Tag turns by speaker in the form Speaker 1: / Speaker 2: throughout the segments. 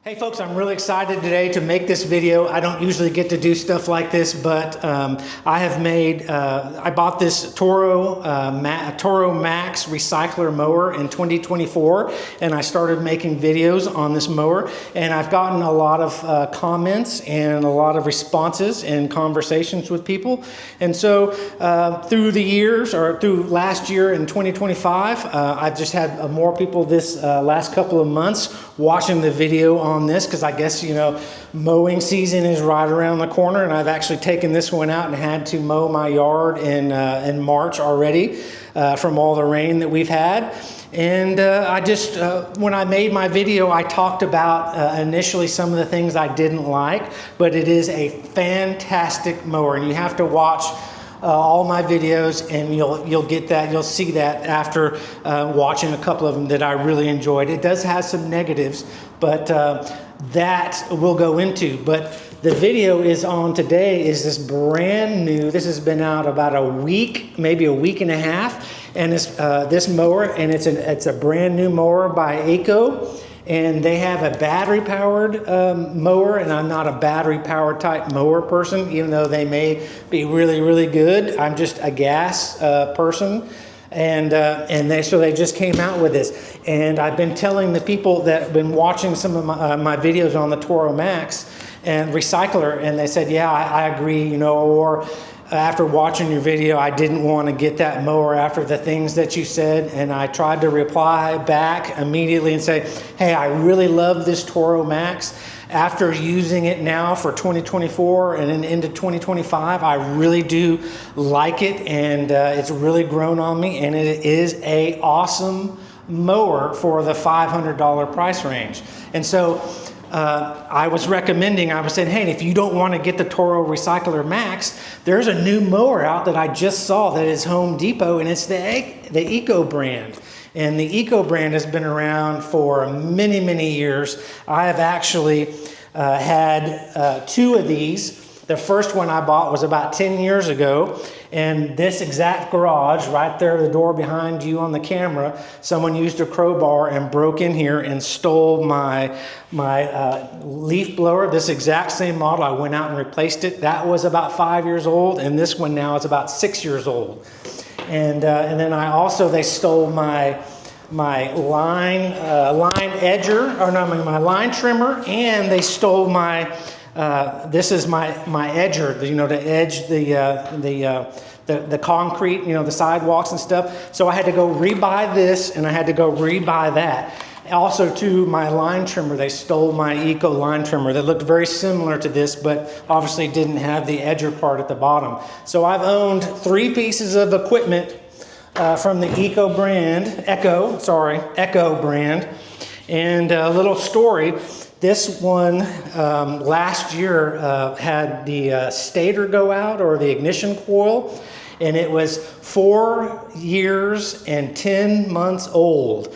Speaker 1: Hey folks, I'm really excited today to make this video. I don't usually get to do stuff like this, but I bought this TORO Max Recycler mower in 2024, and I started making videos on this mower, and I've gotten a lot of comments and a lot of responses and conversations with people. And so through the years, or through last year in 2025, I've just had more people this last couple of months watching the video on this, because I guess, you know, mowing season is right around the corner, and I've actually taken this one out and had to mow my yard in March already from all the rain that we've had. And when I made my video, I talked about initially some of the things I didn't like, but it is a fantastic mower, and you have to watch all my videos, and you'll get that. You'll see that after watching a couple of them that I really enjoyed. It does have some negatives, but that we'll go into. But the video is on today is this brand new. This has been out about a week, maybe a week and a half, and it's this mower, and it's a brand new mower by Echo. And they have a battery-powered mower, and I'm not a battery-powered type mower person, even though they may be really, really good. I'm just a gas person, and so they just came out with this. And I've been telling the people that have been watching some of my videos on the TORO Max and Recycler, and they said, yeah, I agree, you know, or after watching your video, I didn't want to get that mower after the things that you said, and I tried to reply back immediately and say, hey, I really love this TORO Max. After using it now for 2024 and then into 2025, I really do like it, and it's really grown on me, and it is a awesome mower for the $500 price range. And so I was saying, hey, if you don't want to get the TORO Recycler Max, there's a new mower out that I just saw that is Home Depot, and it's the Echo brand. And the Echo brand has been around for many, many years. I have actually had two of these. The first one I bought was about 10 years ago, and this exact garage right there, the door behind you on the camera, someone used a crowbar and broke in here and stole my leaf blower, this exact same model. I went out and replaced it. That was about 5 years old, and this one now is about 6 years old. And then they stole my line edger, or no, my line trimmer, and they stole my this is my edger, you know, to edge the concrete, you know, the sidewalks and stuff. So I had to go rebuy this, and I had to go rebuy that. Also, too, my line trimmer, they stole my Eco line trimmer that looked very similar to this, but obviously didn't have the edger part at the bottom. So I've owned 3 pieces of equipment from the Echo brand, Echo brand. And a little story. This one last year had the stator go out, or the ignition coil, and it was 4 years and 10 months old.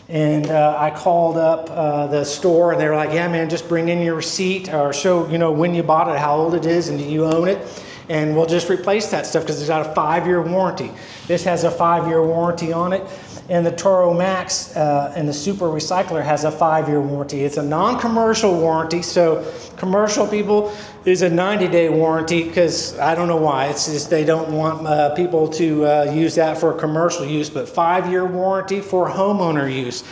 Speaker 1: And I called up the store, and they were like, yeah, man, just bring in your receipt, or show, you know, when you bought it, how old it is, and do you own it, and we'll just replace that stuff, because it's got a 5-year warranty. This has a 5-year warranty on it. And the TORO Max and the Super Recycler has a 5-year warranty. It's a non-commercial warranty, so commercial people is a 90-day warranty, because I don't know why. It's just they don't want people to use that for commercial use, but 5-year warranty for homeowner use.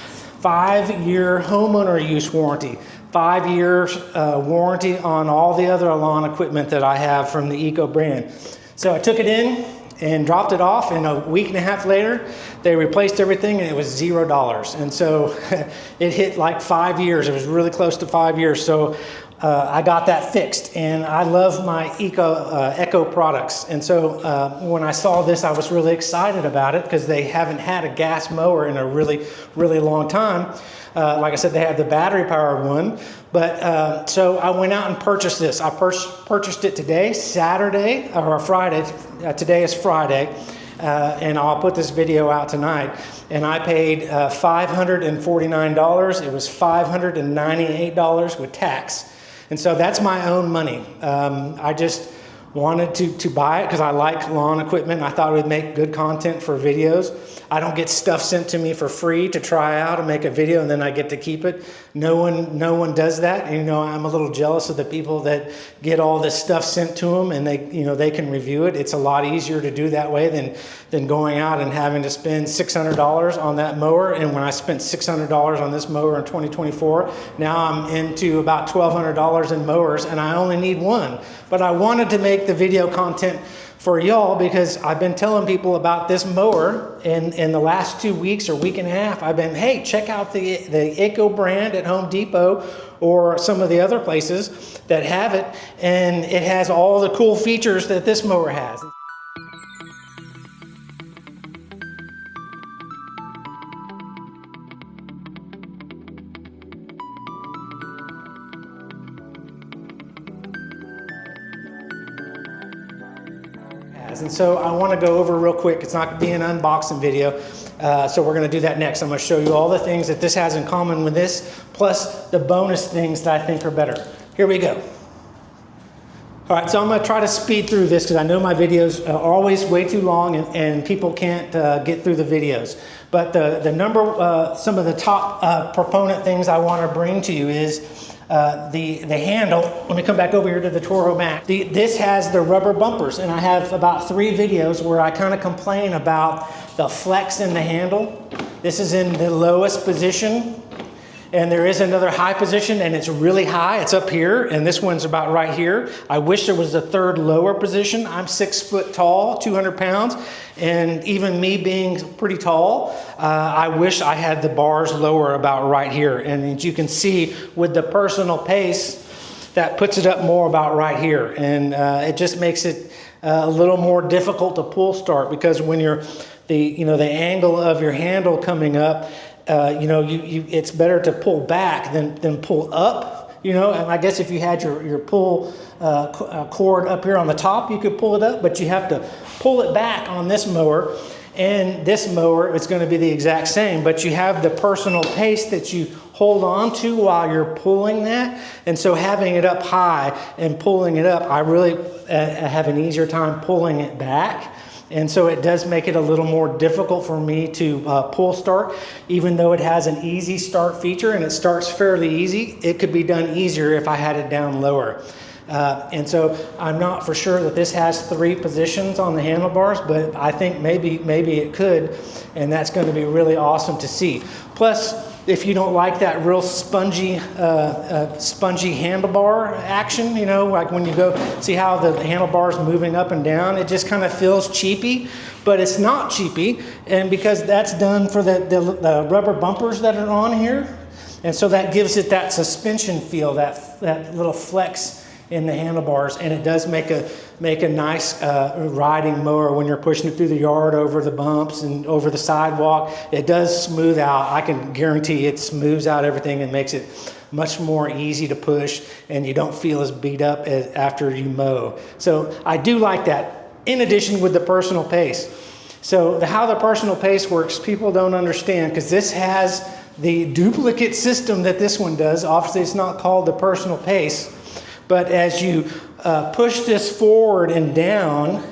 Speaker 1: 5-year homeowner use warranty. 5 years warranty on all the other lawn equipment that I have from the Eco brand. So I took it in and dropped it off, and a week and a half later, they replaced everything, and it was $0. And so it hit like 5 years. It was really close to 5 years. So I got that fixed, and I love my Echo products. And so when I saw this, I was really excited about it, because they haven't had a gas mower in a really, really long time. Like I said, they have the battery-powered one. But so I went out and purchased this. I purchased it today, Saturday, or Friday. Today is Friday. And I'll put this video out tonight. And I paid $549. It was $598 with tax. And so that's my own money. I just wanted to buy it because I like lawn equipment. I thought it would make good content for videos. I don't get stuff sent to me for free to try out and make a video, and then I get to keep it. No one does that. And, you know, I'm a little jealous of the people that get all this stuff sent to them and they can review it. It's a lot easier to do that way than going out and having to spend $600 on that mower. And when I spent $600 on this mower in 2024, now I'm into about $1,200 in mowers, and I only need one. But I wanted to make the video content for y'all because I've been telling people about this mower in the last 2 weeks or week and a half. I've been, hey, check out the Echo brand at Home Depot or some of the other places that have it, and it has all the cool features that this mower has. And so I want to go over real quick. It's not going to be an unboxing video, so we're going to do that next. I'm going to show you all the things that this has in common with this, plus the bonus things that I think are better. Here we go. All right, so I'm going to try to speed through this because I know my videos are always way too long and people can't get through the videos. But some of the top proponent things I want to bring to you is the handle. Let me come back over here to the TORO Max. This has the rubber bumpers, and I have about 3 videos where I kind of complain about the flex in the handle. This is in the lowest position, and there is another high position, and it's really high. It's up here, and this one's about right here. I wish there was a third lower position. I'm 6 foot tall, 200 pounds, and even me being pretty tall, I wish I had the bars lower about right here. And as you can see with the personal pace, that puts it up more about right here. And it just makes it a little more difficult to pull start because when you're the angle of your handle coming up, it's better to pull back than pull up, and I guess if you had your pull cord up here on the top, you could pull it up, but you have to pull it back on this mower. And this mower, it's going to be the exact same, but you have the personal pace that you hold on to while you're pulling that. And so having it up high and pulling it up, I really have an easier time pulling it back. And so it does make it a little more difficult for me to pull start, even though it has an easy start feature and it starts fairly easy. It could be done easier if I had it down lower. And so I'm not for sure that this has 3 positions on the handlebars, but I think maybe it could, and that's going to be really awesome to see. Plus, if you don't like that real spongy handlebar action, like when you go see how the handlebar's moving up and down, it just kind of feels cheapy, but it's not cheapy, and because that's done for the rubber bumpers that are on here, and so that gives it that suspension feel, that little flex in the handlebars, and it does make a nice riding mower when you're pushing it through the yard over the bumps and over the sidewalk. It does smooth out. I can guarantee it smooths out everything and makes it much more easy to push, and you don't feel as beat up after you mow. So I do like that, in addition with the personal pace. So how the personal pace works, people don't understand, because this has the duplicate system that this one does. Obviously, it's not called the personal pace. But as you push this forward and down,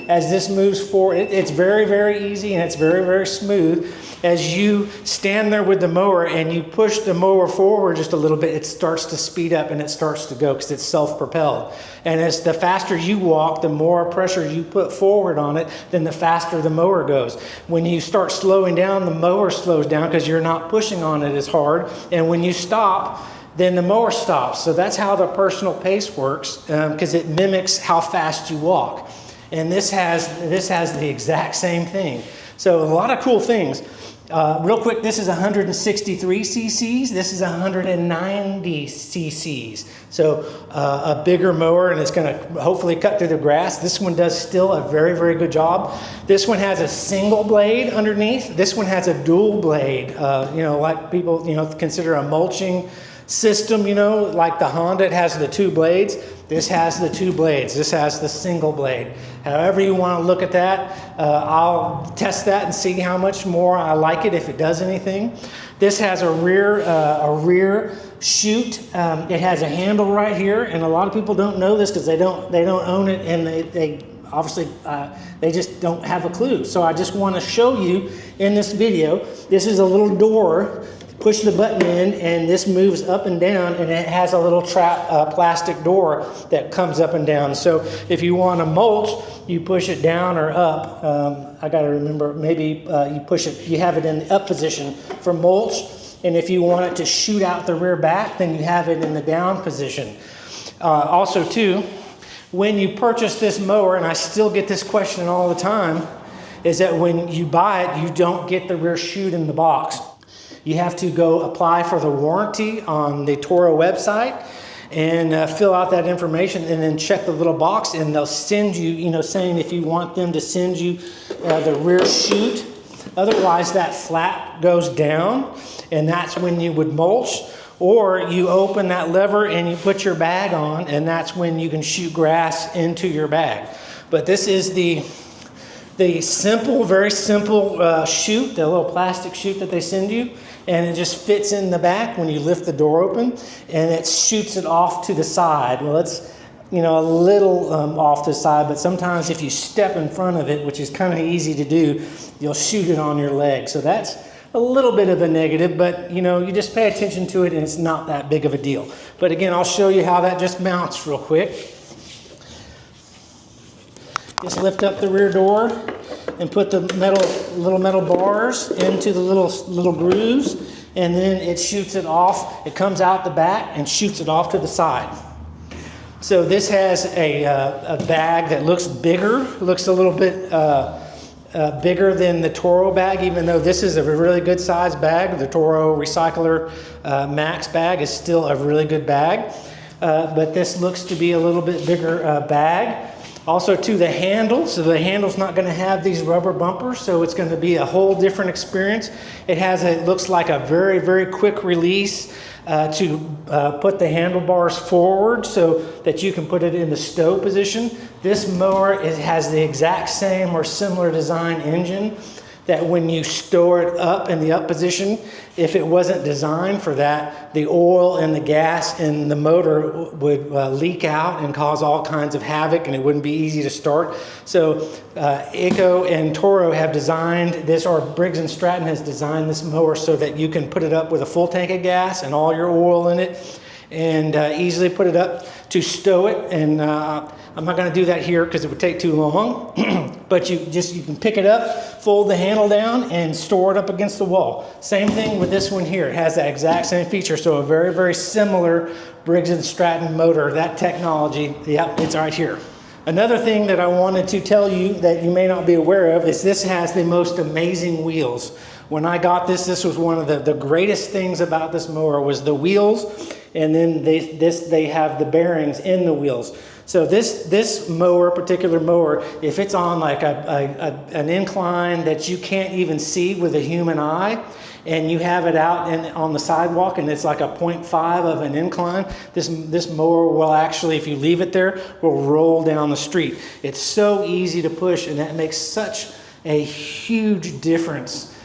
Speaker 1: as this moves forward, it's very, very easy and it's very, very smooth. As you stand there with the mower and you push the mower forward just a little bit, it starts to speed up and it starts to go because it's self-propelled. And as the faster you walk, the more pressure you put forward on it, then the faster the mower goes. When you start slowing down, the mower slows down because you're not pushing on it as hard. And when you stop, then the mower stops. So that's how the personal pace works, because it mimics how fast you walk. And this has the exact same thing. So a lot of cool things. Real quick, this is 163 cc's. This is 190 cc's. So a bigger mower, and it's going to hopefully cut through the grass. This one does still a very, very good job. This one has a single blade underneath. This one has a dual blade. Like people consider a mulching system, like the Honda, it has the 2 blades. This has the 2 blades. This has the single blade. However you want to look at that, I'll test that and see how much more I like it, if it does anything. This has a rear chute. It has a handle right here, and a lot of people don't know this because they don't own it, and they obviously they just don't have a clue. So I just want to show you in this video. This is a little door push the button in, and this moves up and down, and it has a little plastic door that comes up and down. So if you want to mulch, you push it down or up. I got to remember, maybe you have it in the up position for mulch. And if you want it to shoot out the rear back, then you have it in the down position. Also too, when you purchase this mower, and I still get this question all the time, is that when you buy it, you don't get the rear chute in the box. You have to go apply for the warranty on the TORO website and fill out that information, and then check the little box, and they'll send you, saying if you want them to send you the rear chute. Otherwise, that flap goes down, and that's when you would mulch. Or you open that lever and you put your bag on, and that's when you can shoot grass into your bag. But this is the simple, very simple chute, the little plastic chute that they send you, and it just fits in the back when you lift the door open, and it shoots it off to the side. Well, it's a little off to the side, but sometimes if you step in front of it, which is kind of easy to do, you'll shoot it on your leg. So that's a little bit of a negative, but you just pay attention to it, and it's not that big of a deal. But again, I'll show you how that just mounts real quick. Just lift up the rear door and put the little metal bars into the little grooves, and then it shoots it off. It comes out the back and shoots it off to the side. So this has a bag that looks bigger, looks a little bit bigger than the TORO bag, even though this is a really good size bag. The TORO Recycler Max bag is still a really good bag, but this looks to be a little bit bigger bag. Also to the handle, so the handle's not going to have these rubber bumpers, so it's going to be a whole different experience. It looks like a very, very quick release to put the handlebars forward so that you can put it in the stow position. This mower has the exact same or similar design engine that when you store it up in the up position, if it wasn't designed for that, the oil and the gas in the motor would leak out and cause all kinds of havoc, and it wouldn't be easy to start. So Echo and TORO have designed this, or Briggs & Stratton has designed this mower so that you can put it up with a full tank of gas and all your oil in it, and easily put it up to stow it. And I'm not going to do that here because it would take too long, but you can pick it up, fold the handle down, and store it up against the wall. Same thing with this one here. It has that exact same feature, so a very, very similar Briggs & Stratton motor. That technology, yep, it's right here. Another thing that I wanted to tell you that you may not be aware of is this has the most amazing wheels. When I got this was one of the greatest things about this mower was the wheels, and then they have the bearings in the wheels. So this particular mower, if it's on like an incline that you can't even see with a human eye, and you have it out on the sidewalk and it's like a 0.5 of an incline, this mower will actually, if you leave it there, will roll down the street. It's so easy to push, and that makes such a huge difference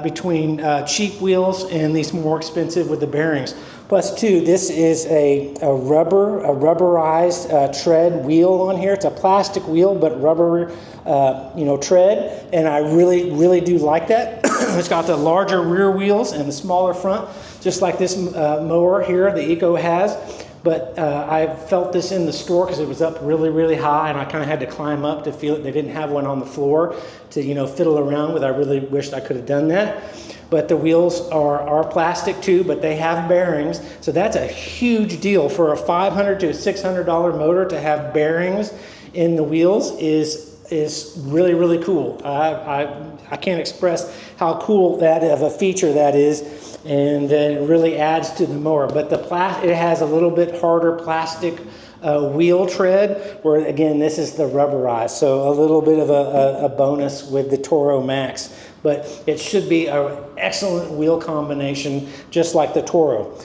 Speaker 1: between cheap wheels and these more expensive with the bearings. Plus too, this is a rubberized tread wheel on here. It's a plastic wheel, but rubber, tread, and I really, really do like that. It's got the larger rear wheels and the smaller front, just like this mower here, the Echo has. But I felt this in the store because it was up really, really high, and I kind of had to climb up to feel it. They didn't have one on the floor to, fiddle around with. I really wished I could have done that. But the wheels are plastic too, but they have bearings. So that's a huge deal. For a $500 to $600 motor to have bearings in the wheels is really, really cool. I can't express how cool that of a feature that is, and it really adds to the mower. But it has a little bit harder plastic wheel tread, where again this is the rubberized, so a little bit of a bonus with the TORO Max. But it should be an excellent wheel combination, just like the TORO.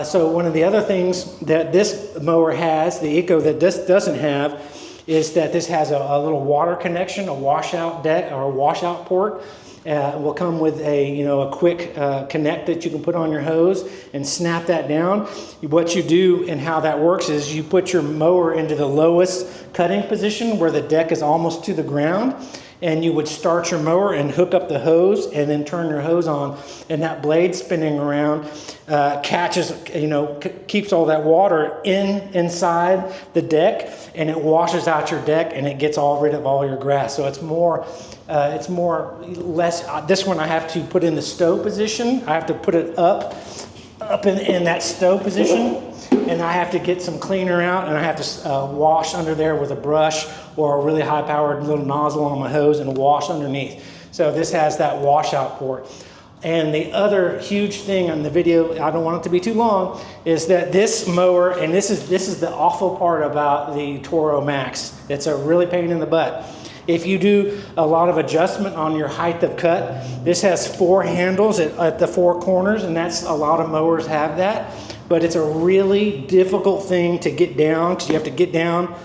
Speaker 1: So one of the other things that this mower has, the Echo, that this doesn't have, is that this has a little water connection, a washout deck or a washout port. Will come with a quick connect that you can put on your hose and snap that down. What you do and how that works is you put your mower into the lowest cutting position where the deck is almost to the ground, and you would start your mower and hook up the hose and then turn your hose on, and that blade spinning around catches, keeps all that water inside the deck, and it washes out your deck and it gets rid of all your grass. So it's less. This one I have to put in the stow position. I have to put it up in that stow position, and I have to get some cleaner out, and I have to wash under there with a brush or a really high-powered little nozzle on my hose and wash underneath. So this has that washout port. And the other huge thing on the video, I don't want it to be too long, is that this mower, and this is the awful part about the TORO Max. It's a really pain in the butt. If you do a lot of adjustment on your height of cut, this has 4 handles at the 4 corners, and that's a lot of mowers have that. But it's a really difficult thing to get down, because you have to get down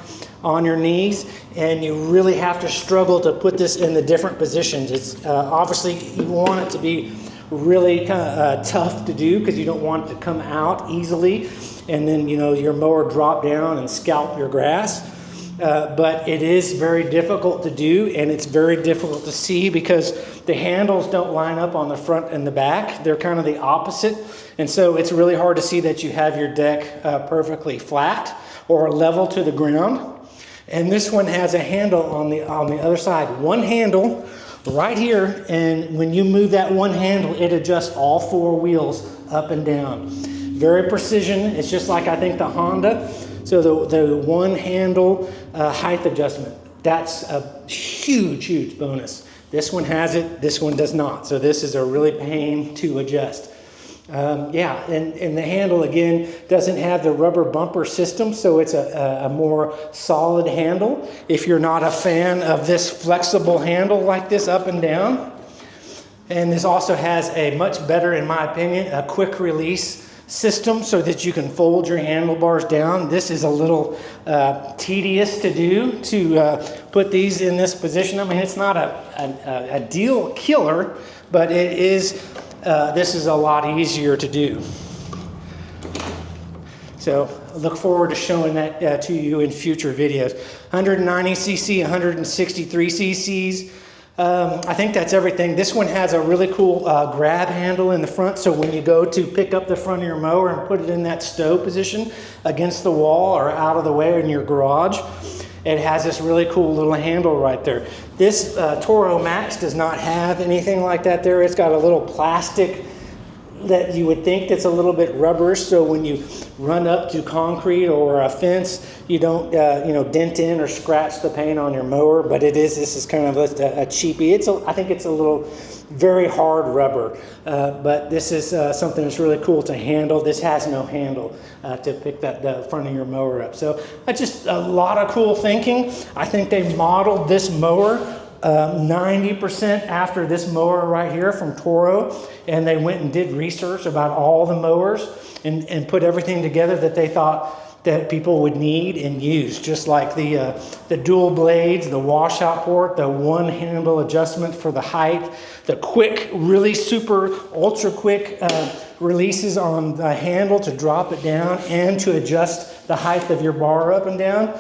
Speaker 1: on your knees, and you really have to struggle to put this in the different positions. It's obviously you want it to be really kind of tough to do, because you don't want it to come out easily, and then your mower drop down and scalp your grass. But it is very difficult to do, and it's very difficult to see because the handles don't line up on the front and the back. They're kind of the opposite, and so it's really hard to see that you have your deck perfectly flat or level to the ground. And this one has a handle on the other side. One handle right here, and when you move that one handle, it adjusts all 4 wheels up and down. Very precision. It's just like, I think, the Honda. So the one handle height adjustment, that's a huge, huge bonus. This one has it, this one does not. So this is a really pain to adjust. And the handle, again, doesn't have the rubber bumper system, so it's a more solid handle. If you're not a fan of this flexible handle like this up and down. And this also has a much better, in my opinion, a quick release system so that you can fold your handlebars down. This is a little tedious to do, to put these in this position. I mean, it's not a deal killer, but it is. This is a lot easier to do. So I look forward to showing that to you in future videos. 190 cc, 163 cc's. I think that's everything. This one has a really cool grab handle in the front, so when you go to pick up the front of your mower and put it in that stow position against the wall or out of the way in your garage, it has this really cool little handle right there. This TORO Max does not have anything like that there. It's got a little plastic that you would think that's a little bit rubberish, so when you run up to concrete or a fence, you don't dent in or scratch the paint on your mower. But this is kind of a cheapie. I think it's a little very hard rubber, but this is something that's really cool to handle. This has no handle to pick the front of your mower up. So just a lot of cool thinking. I think they modeled this mower 90% after this mower right here from TORO, and they went and did research about all the mowers and put everything together that they thought that people would need and use, just like the dual blades, the washout port, the one handle adjustment for the height, the quick, really super ultra quick releases on the handle to drop it down and to adjust the height of your bar up and down.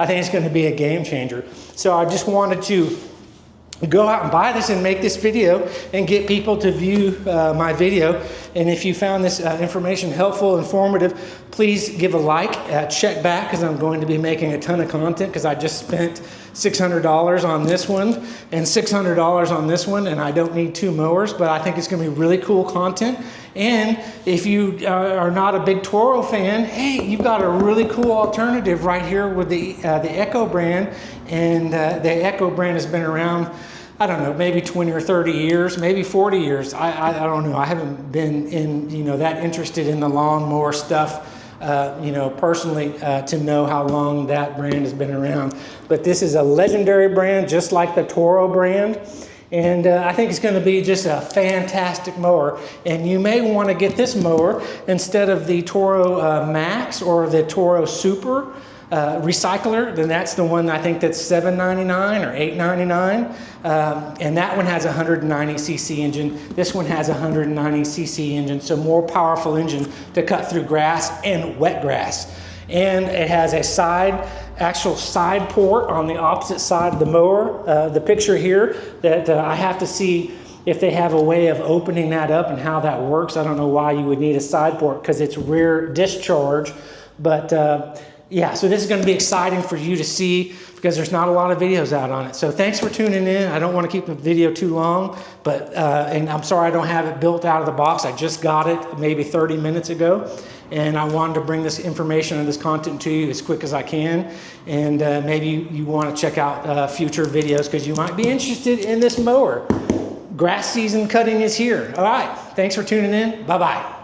Speaker 1: I think it's going to be a game changer. So I just wanted to go out and buy this and make this video and get people to view my video. And if you found this information helpful, informative, please give a like, check back, because I'm going to be making a ton of content, because I just spent $600 on this one and $600 on this one, and I don't need 2 mowers, but I think it's going to be really cool content. And if you are not a big TORO fan, hey, you've got a really cool alternative right here with the Echo brand. And the Echo brand has been around, I don't know, maybe 20 or 30 years, maybe 40 years. I don't know. I haven't been that interested in the lawnmower stuff, personally, to know how long that brand has been around. But this is a legendary brand, just like the TORO brand. And I think it's going to be just a fantastic mower. And you may want to get this mower instead of the TORO Max or the TORO Super Recycler. Then that's the one, I think, that's $7.99 or $8.99. And that one has a 190cc engine. This one has a 190cc engine, so more powerful engine to cut through grass and wet grass. and it has a actual side port on the opposite side of the mower. The picture here that I have to see if they have a way of opening that up and how that works. I don't know why you would need a side port because it's rear discharge, but yeah, so this is going to be exciting for you to see because there's not a lot of videos out on it. So thanks for tuning in. I don't want to keep the video too long, but and I'm sorry I don't have it built out of the box. I just got it maybe 30 minutes ago, and I wanted to bring this information and this content to you as quick as I can. And maybe you want to check out future videos because you might be interested in this mower. Grass season cutting is here. All right, thanks for tuning in. Bye-bye.